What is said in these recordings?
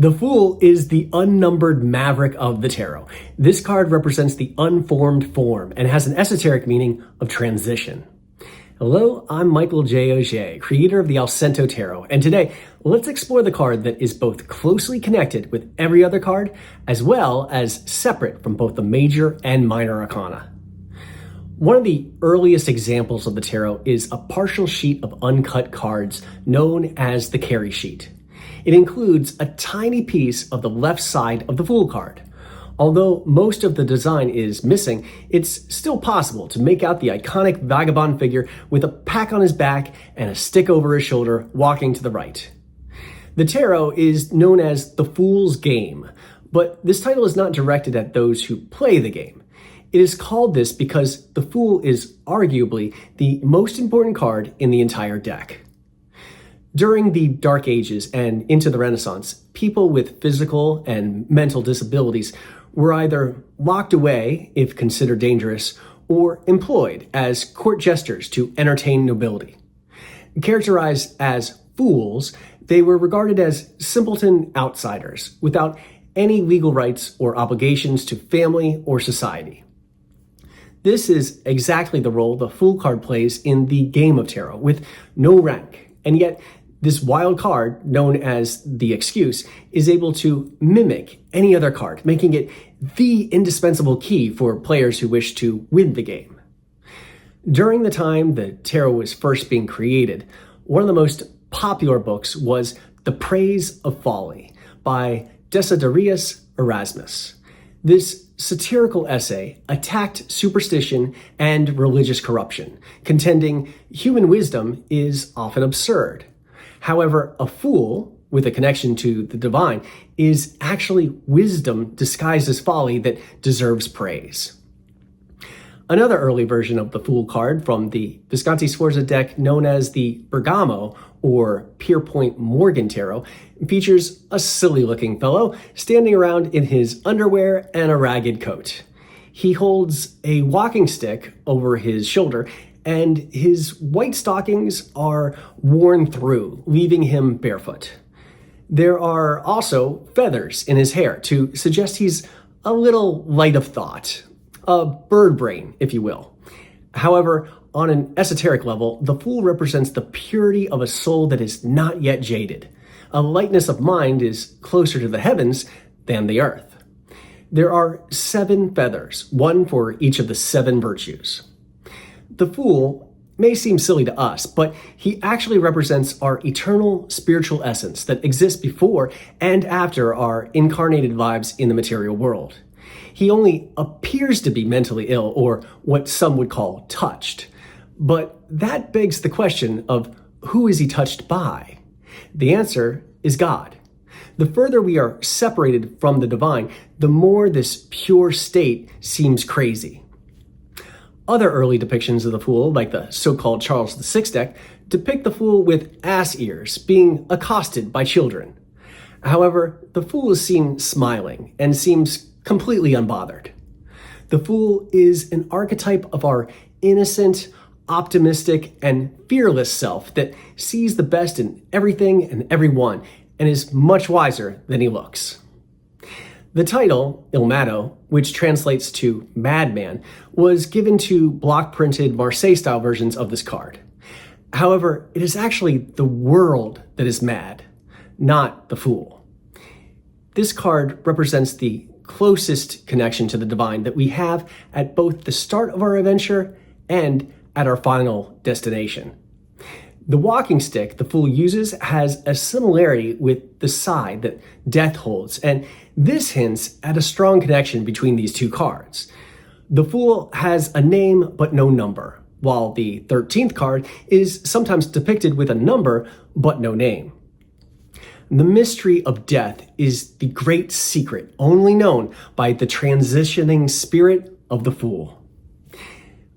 The Fool is the unnumbered maverick of the tarot. This card represents the unformed form and has an esoteric meaning of transition. Hello, I'm Michael J. Auger, creator of the Allcento Tarot, and today let's explore the card that is both closely connected with every other card as well as separate from both the major and minor arcana. One of the earliest examples of the tarot is a partial sheet of uncut cards known as the carry sheet. It includes a tiny piece of the left side of the Fool card. Although most of the design is missing, it's still possible to make out the iconic vagabond figure with a pack on his back and a stick over his shoulder walking to the right. The tarot is known as the Fool's Game, but this title is not directed at those who play the game. It is called this because the Fool is arguably the most important card in the entire deck. During the Dark Ages and into the Renaissance, people with physical and mental disabilities were either locked away, if considered dangerous, or employed as court jesters to entertain nobility. Characterized as fools, they were regarded as simpleton outsiders without any legal rights or obligations to family or society. This is exactly the role the Fool card plays in the game of tarot, with no rank, and yet this wild card, known as the Excuse, is able to mimic any other card, making it the indispensable key for players who wish to win the game. During the time the tarot was first being created, one of the most popular books was The Praise of Folly by Desiderius Erasmus. This satirical essay attacked superstition and religious corruption, contending human wisdom is often absurd. However, a fool, with a connection to the divine, is actually wisdom disguised as folly that deserves praise. Another early version of the Fool card from the Visconti-Sforza deck, known as the Bergamo or Pierpoint Morgan Tarot, features a silly-looking fellow standing around in his underwear and a ragged coat. He holds a walking stick over his shoulder, and his white stockings are worn through, leaving him barefoot. There are also feathers in his hair to suggest he's a little light of thought, a bird brain, if you will. However, on an esoteric level, the Fool represents the purity of a soul that is not yet jaded. A lightness of mind is closer to the heavens than the earth. There are 7 feathers, one for each of the 7 virtues. The Fool may seem silly to us, but he actually represents our eternal spiritual essence that exists before and after our incarnated lives in the material world. He only appears to be mentally ill, or what some would call touched. But that begs the question of who is he touched by? The answer is God. The further we are separated from the divine, the more this pure state seems crazy. Other early depictions of the Fool, like the so-called Charles VI deck, depict the Fool with ass ears, being accosted by children. However, the Fool is seen smiling and seems completely unbothered. The Fool is an archetype of our innocent, optimistic, and fearless self that sees the best in everything and everyone and is much wiser than he looks. The title, Il Matto, which translates to madman, was given to block-printed Marseille-style versions of this card. However, it is actually the world that is mad, not the Fool. This card represents the closest connection to the divine that we have at both the start of our adventure and at our final destination. The walking stick the Fool uses has a similarity with the side that Death holds, and this hints at a strong connection between these two cards. The Fool has a name but no number, while the 13th card is sometimes depicted with a number but no name. The mystery of death is the great secret only known by the transitioning spirit of the Fool.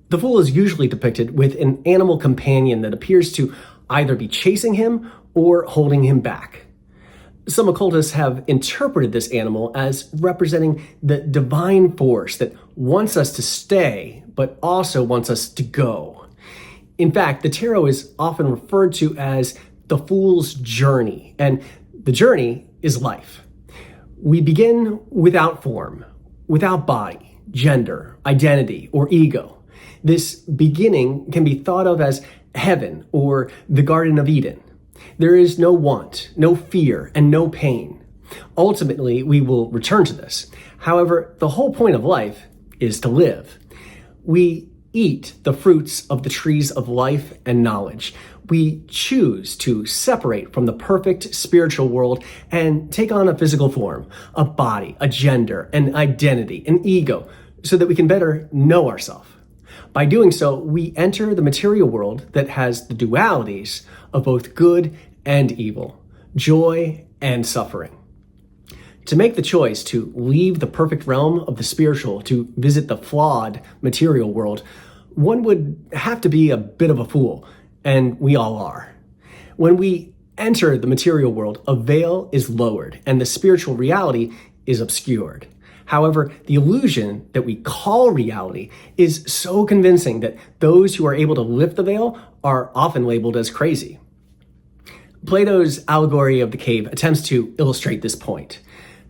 The Fool is usually depicted with an animal companion that appears to either be chasing him or holding him back. Some occultists have interpreted this animal as representing the divine force that wants us to stay, but also wants us to go. In fact, the tarot is often referred to as the Fool's journey, and the journey is life. We begin without form, without body, gender, identity, or ego. This beginning can be thought of as heaven or the Garden of Eden. There is no want, no fear, and no pain. Ultimately, we will return to this. However, the whole point of life is to live. We eat the fruits of the trees of life and knowledge. We choose to separate from the perfect spiritual world and take on a physical form, a body, a gender, an identity, an ego, so that we can better know ourselves. By doing so, we enter the material world that has the dualities of both good and evil, joy and suffering. To make the choice to leave the perfect realm of the spiritual to visit the flawed material world, one would have to be a bit of a fool, and we all are. When we enter the material world, a veil is lowered and the spiritual reality is obscured. However, the illusion that we call reality is so convincing that those who are able to lift the veil are often labeled as crazy. Plato's allegory of the cave attempts to illustrate this point.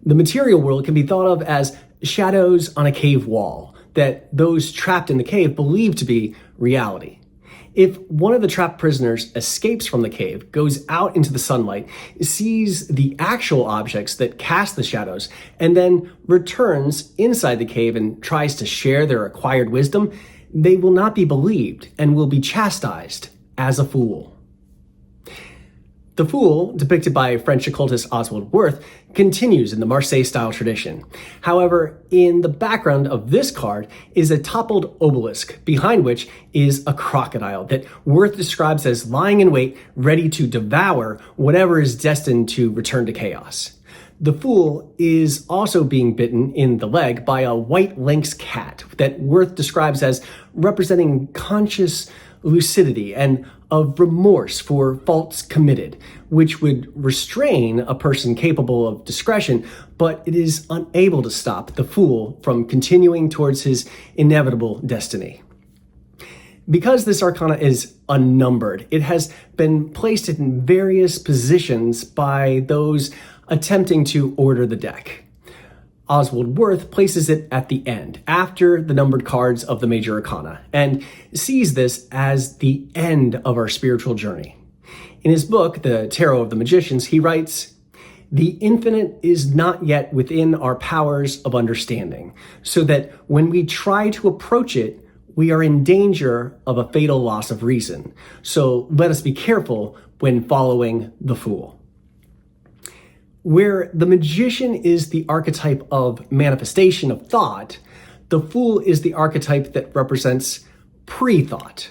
The material world can be thought of as shadows on a cave wall that those trapped in the cave believe to be reality. If one of the trapped prisoners escapes from the cave, goes out into the sunlight, sees the actual objects that cast the shadows, and then returns inside the cave and tries to share their acquired wisdom, they will not be believed and will be chastised as a fool. The fool, depicted by French occultist Oswald Wirth, continues in the Marseille-style tradition. However, in the background of this card is a toppled obelisk, behind which is a crocodile that Wirth describes as lying in wait, ready to devour whatever is destined to return to chaos. The fool is also being bitten in the leg by a white lynx cat that Wirth describes as representing conscious lucidity and of remorse for faults committed, which would restrain a person capable of discretion, but it is unable to stop the fool from continuing towards his inevitable destiny. Because this arcana is unnumbered, it has been placed in various positions by those attempting to order the deck. Oswald Wirth places it at the end, after the numbered cards of the major arcana, and sees this as the end of our spiritual journey. In his book, The Tarot of the Magicians, he writes, "The infinite is not yet within our powers of understanding, so that when we try to approach it, we are in danger of a fatal loss of reason. So let us be careful when following the fool." Where the magician is the archetype of manifestation of thought, the fool is the archetype that represents pre-thought.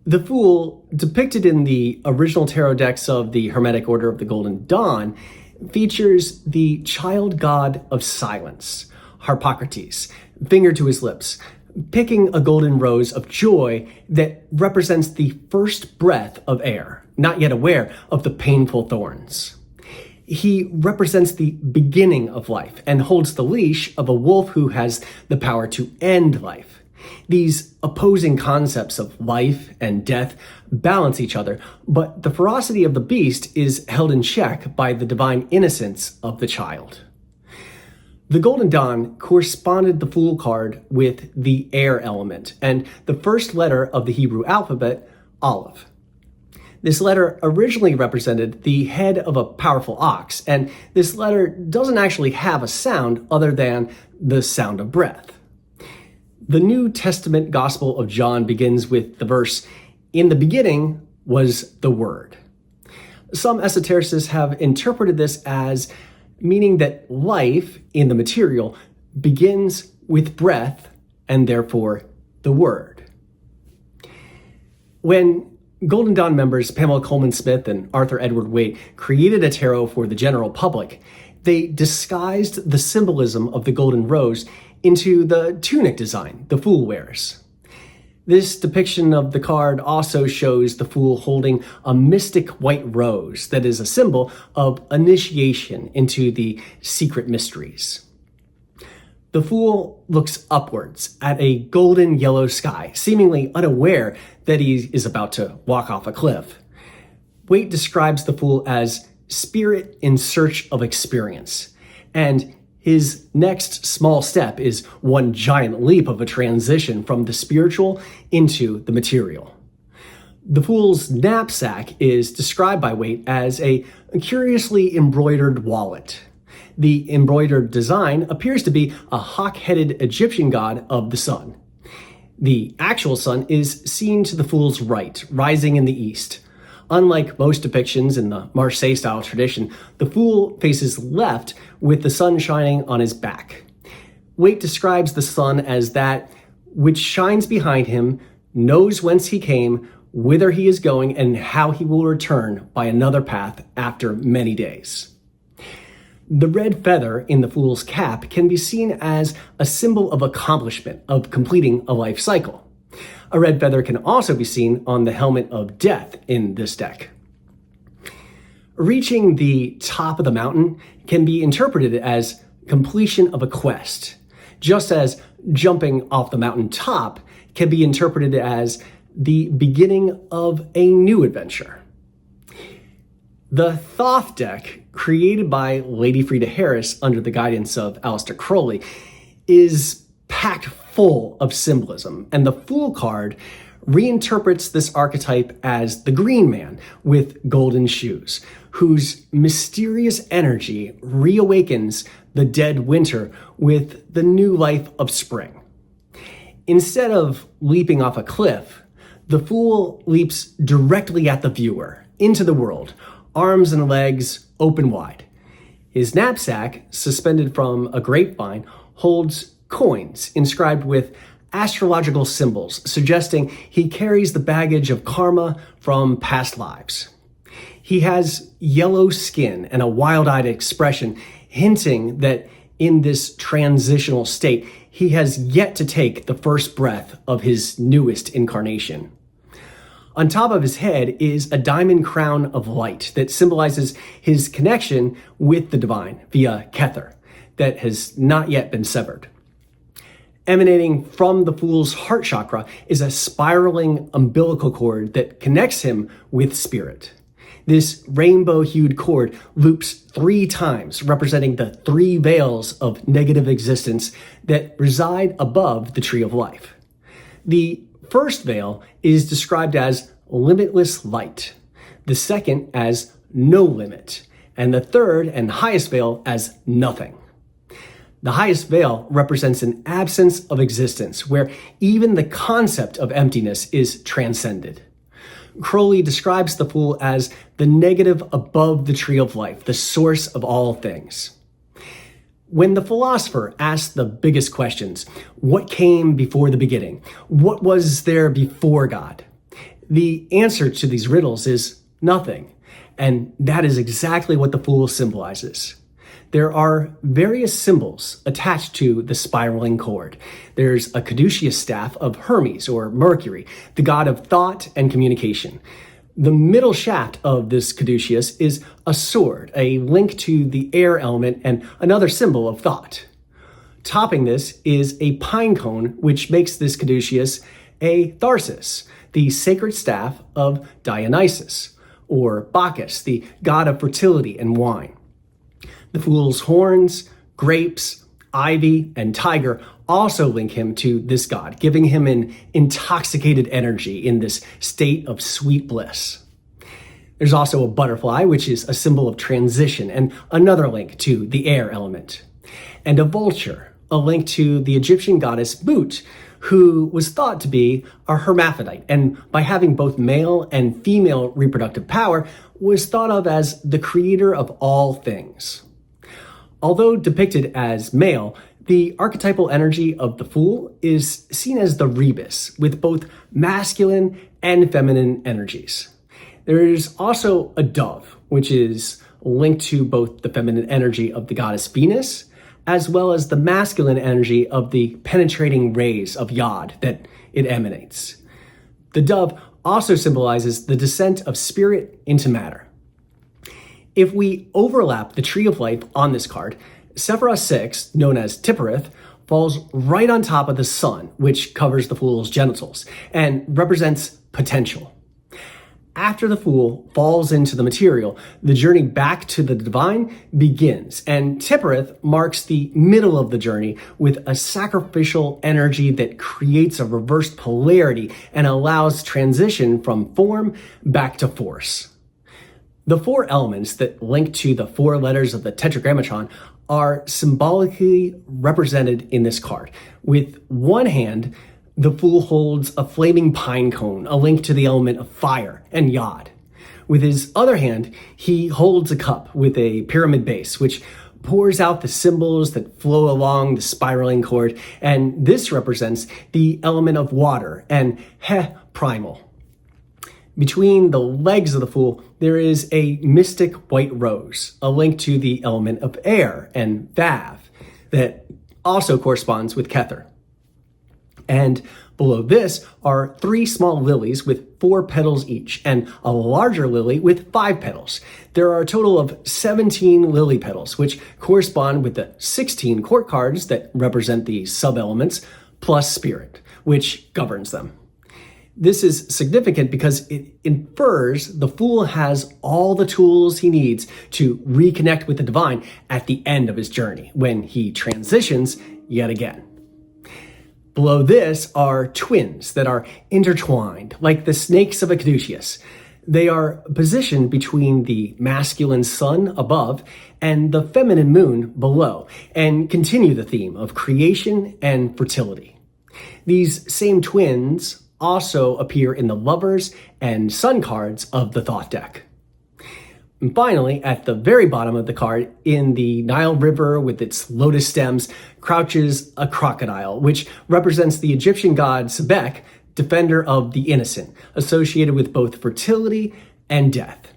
The fool, depicted in the original tarot decks of the Hermetic Order of the Golden Dawn, features the child god of silence, Harpocrates, finger to his lips, picking a golden rose of joy that represents the first breath of air, not yet aware of the painful thorns. He represents the beginning of life and holds the leash of a wolf who has the power to end life. These opposing concepts of life and death balance each other, but the ferocity of the beast is held in check by the divine innocence of the child. The Golden Dawn corresponded the Fool card with the air element and the first letter of the Hebrew alphabet, Aleph. This letter originally represented the head of a powerful ox, and this letter doesn't actually have a sound other than the sound of breath. The New Testament Gospel of John begins with the verse, "In the beginning was the Word." Some esotericists have interpreted this as meaning that life in the material begins with breath and therefore the Word. When Golden Dawn members Pamela Coleman Smith and Arthur Edward Waite created a tarot for the general public, they disguised the symbolism of the golden rose into the tunic design the Fool wears. This depiction of the card also shows the Fool holding a mystic white rose that is a symbol of initiation into the secret mysteries. The Fool looks upwards at a golden yellow sky, seemingly unaware that he is about to walk off a cliff. Waite describes the Fool as spirit in search of experience, And his next small step is one giant leap of a transition from the spiritual into the material. The fool's knapsack is described by Waite as a curiously embroidered wallet. The embroidered design appears to be a hawk-headed Egyptian god of the sun. The actual sun is seen to the fool's right, rising in the east. Unlike most depictions in the Marseille-style tradition, the fool faces left with the sun shining on his back. Waite describes the sun as that which shines behind him, knows whence he came, whither he is going, and how he will return by another path after many days. The red feather in the fool's cap can be seen as a symbol of accomplishment, of completing a life cycle. A red feather can also be seen on the helmet of death in this deck. Reaching the top of the mountain can be interpreted as completion of a quest, just as jumping off the mountain top can be interpreted as the beginning of a new adventure. The Thoth deck, created by Lady Frida Harris under the guidance of Aleister Crowley, is packed full of symbolism, and the Fool card reinterprets this archetype as the Green Man with golden shoes, whose mysterious energy reawakens the dead winter with the new life of spring. Instead of leaping off a cliff, the Fool leaps directly at the viewer, into the world, arms and legs open wide. His knapsack, suspended from a grapevine, holds coins inscribed with astrological symbols, suggesting he carries the baggage of karma from past lives. He has yellow skin and a wild-eyed expression, hinting that in this transitional state, he has yet to take the first breath of his newest incarnation. On top of his head is a diamond crown of light that symbolizes his connection with the divine via Kether that has not yet been severed. Emanating from the Fool's heart chakra is a spiraling umbilical cord that connects him with spirit. This rainbow-hued cord loops 3 times, representing the 3 veils of negative existence that reside above the tree of life. The first veil is described as limitless light, the second as no limit, and the third and highest veil as nothing. The highest veil represents an absence of existence, where even the concept of emptiness is transcended. Crowley describes the Fool as the negative above the tree of life, the source of all things. When the philosopher asked the biggest questions, what came before the beginning? What was there before God? The answer to these riddles is nothing, and that is exactly what the Fool symbolizes. There are various symbols attached to the spiraling cord. There's a caduceus staff of Hermes, or Mercury, the god of thought and communication. The middle shaft of this caduceus is a sword, a link to the air element and another symbol of thought. Topping this is a pine cone, which makes this caduceus a tharsis, the sacred staff of Dionysus, or Bacchus, the god of fertility and wine. The Fool's horns, grapes, ivy, and tiger also link him to this god, giving him an intoxicated energy in this state of sweet bliss. There's also a butterfly, which is a symbol of transition and another link to the air element. And a vulture, a link to the Egyptian goddess Mut, who was thought to be a hermaphrodite, and by having both male and female reproductive power, was thought of as the creator of all things. Although depicted as male, the archetypal energy of the Fool is seen as the rebus, with both masculine and feminine energies. There is also a dove, which is linked to both the feminine energy of the goddess Venus, as well as the masculine energy of the penetrating rays of Yod that it emanates. The dove also symbolizes the descent of spirit into matter. If we overlap the Tree of Life on this card, Sephirah 6, known as Tipperith, falls right on top of the sun, which covers the Fool's genitals and represents potential. after the fool falls into the material, the journey back to the divine begins, and Tippereth marks the middle of the journey with a sacrificial energy that creates a reversed polarity and allows transition from form back to force. The four elements that link to the four letters of the Tetragrammaton are symbolically represented in this card. With one hand, the fool holds a flaming pine cone, a link to the element of fire and Yod. With his other hand, he holds a cup with a pyramid base, which pours out the symbols that flow along the spiraling cord, and this represents the element of water and primal. Between the legs of the fool, there is a mystic white rose, a link to the element of air and Vav, that also corresponds with Kether. And below this are three small lilies with 4 petals each, and a larger lily with 5 petals. There are a total of 17 lily petals, which correspond with the 16 court cards that represent the sub-elements, plus spirit, which governs them. This is significant because it infers the fool has all the tools he needs to reconnect with the divine at the end of his journey, when he transitions yet again. Below this are twins that are intertwined, like the snakes of a caduceus. They are positioned between the masculine sun above and the feminine moon below, and continue the theme of creation and fertility. These same twins also appear in the lovers and sun cards of the Thoth deck. And finally, at the very bottom of the card, in the Nile River with its lotus stems, crouches a crocodile, which represents the Egyptian god Sebek, defender of the innocent, associated with both fertility and death.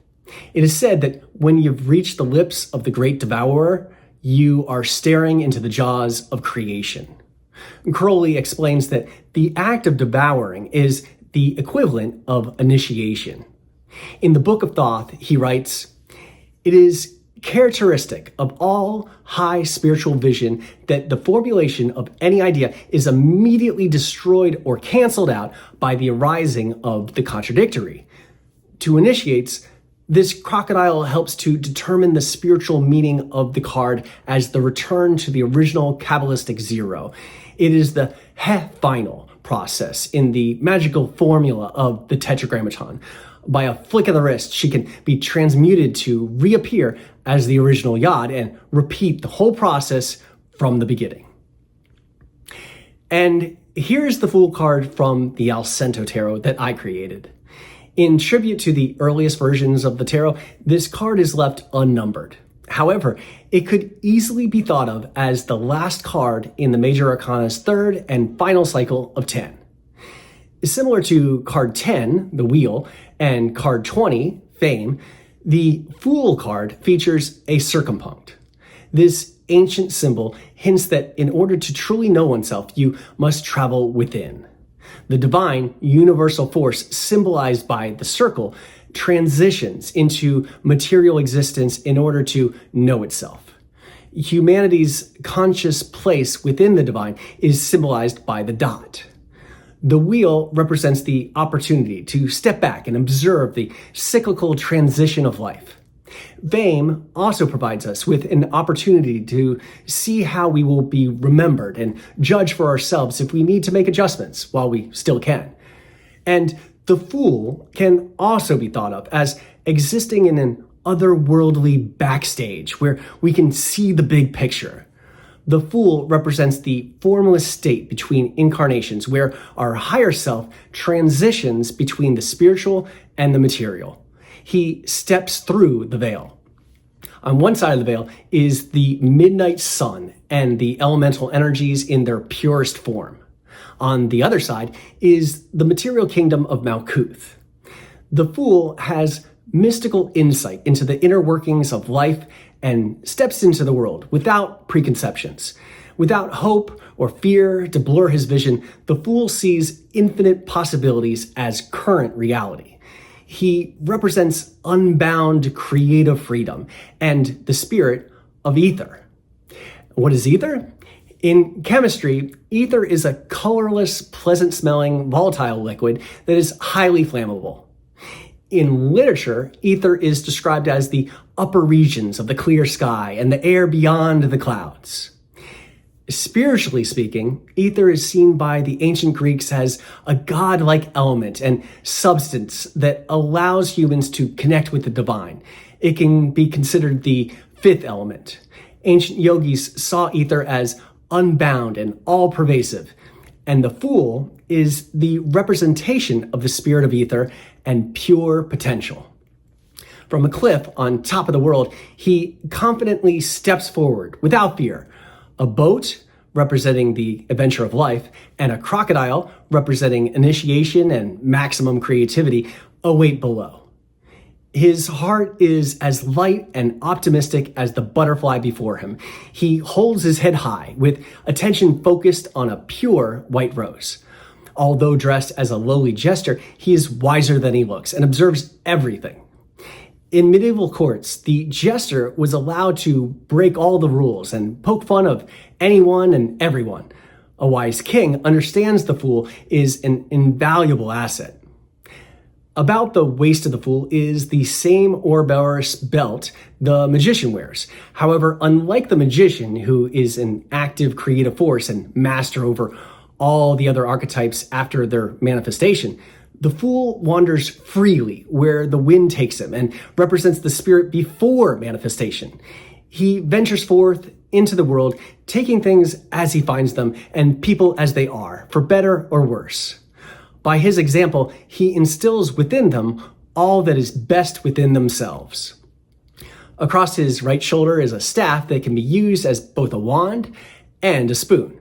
It is said that when you've reached the lips of the great devourer, you are staring into the jaws of creation. Crowley explains that the act of devouring is the equivalent of initiation. In the Book of Thoth, he writes, "It is characteristic of all high spiritual vision that the formulation of any idea is immediately destroyed or canceled out by the arising of the contradictory. To initiates, this crocodile helps to determine the spiritual meaning of the card as the return to the original Kabbalistic zero. It is the final process in the magical formula of the Tetragrammaton. By a flick of the wrist, she can be transmuted to reappear as the original Yod and repeat the whole process from the beginning." And here's the Fool card from the Allcento tarot that I created. In tribute to the earliest versions of the tarot, this card is left unnumbered. However, it could easily be thought of as the last card in the Major Arcana's third and final cycle of 10. Similar to card 10, the Wheel, and card 20, Fame, the Fool card features a circumpunct. This ancient symbol hints that in order to truly know oneself, you must travel within. The divine, universal force symbolized by the circle transitions into material existence in order to know itself. Humanity's conscious place within the divine is symbolized by the dot. The wheel represents the opportunity to step back and observe the cyclical transition of life. Fame also provides us with an opportunity to see how we will be remembered and judge for ourselves if we need to make adjustments while we still can. And the Fool can also be thought of as existing in an otherworldly backstage where we can see the big picture. The Fool represents the formless state between incarnations where our higher self transitions between the spiritual and the material. He steps through the veil. On one side of the veil is the midnight sun and the elemental energies in their purest form. On the other side is the material kingdom of Malkuth. The Fool has mystical insight into the inner workings of life and steps into the world without preconceptions. Without hope or fear to blur his vision, the Fool sees infinite possibilities as current reality. He represents unbound creative freedom and the spirit of ether. What is ether? In chemistry, ether is a colorless, pleasant-smelling, volatile liquid that is highly flammable. In literature, ether is described as the upper regions of the clear sky and the air beyond the clouds. Spiritually speaking, ether is seen by the ancient Greeks as a godlike element and substance that allows humans to connect with the divine. It can be considered the fifth element. Ancient yogis saw ether as unbound and all-pervasive, and the fool is the representation of the spirit of ether and pure potential. From a cliff on top of the world, he confidently steps forward without fear. A boat, representing the adventure of life, and a crocodile, representing initiation and maximum creativity, await below. His heart is as light and optimistic as the butterfly before him. He holds his head high, with attention focused on a pure white rose. Although dressed as a lowly jester, he is wiser than he looks and observes everything. In medieval courts, the jester was allowed to break all the rules and poke fun of anyone and everyone. A wise king understands the fool is an invaluable asset. About the waist of the fool is the same Ouroboros belt the magician wears. However, unlike the magician, who is an active creative force and master over all the other archetypes after their manifestation, the fool wanders freely where the wind takes him and represents the spirit before manifestation. He ventures forth into the world, taking things as he finds them and people as they are, for better or worse. By his example, he instills within them all that is best within themselves. Across his right shoulder is a staff that can be used as both a wand and a spoon.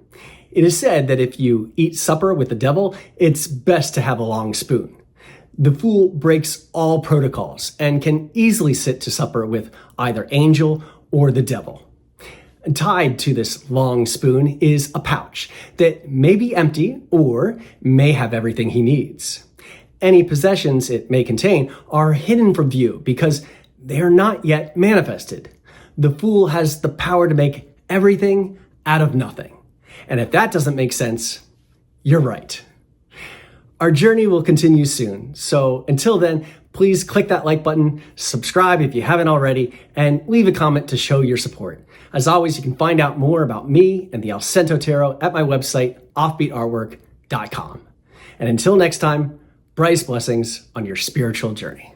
It is said that if you eat supper with the devil, it's best to have a long spoon. The fool breaks all protocols and can easily sit to supper with either angel or the devil. Tied to this long spoon is a pouch that may be empty or may have everything he needs. Any possessions it may contain are hidden from view because they are not yet manifested. The fool has the power to make everything out of nothing. And if that doesn't make sense, you're right. Our journey will continue soon. So until then, please click that like button, subscribe if you haven't already, and leave a comment to show your support. As always, you can find out more about me and the Allcento Tarot at my website, offbeatartwork.com. And until next time, brightest blessings on your spiritual journey.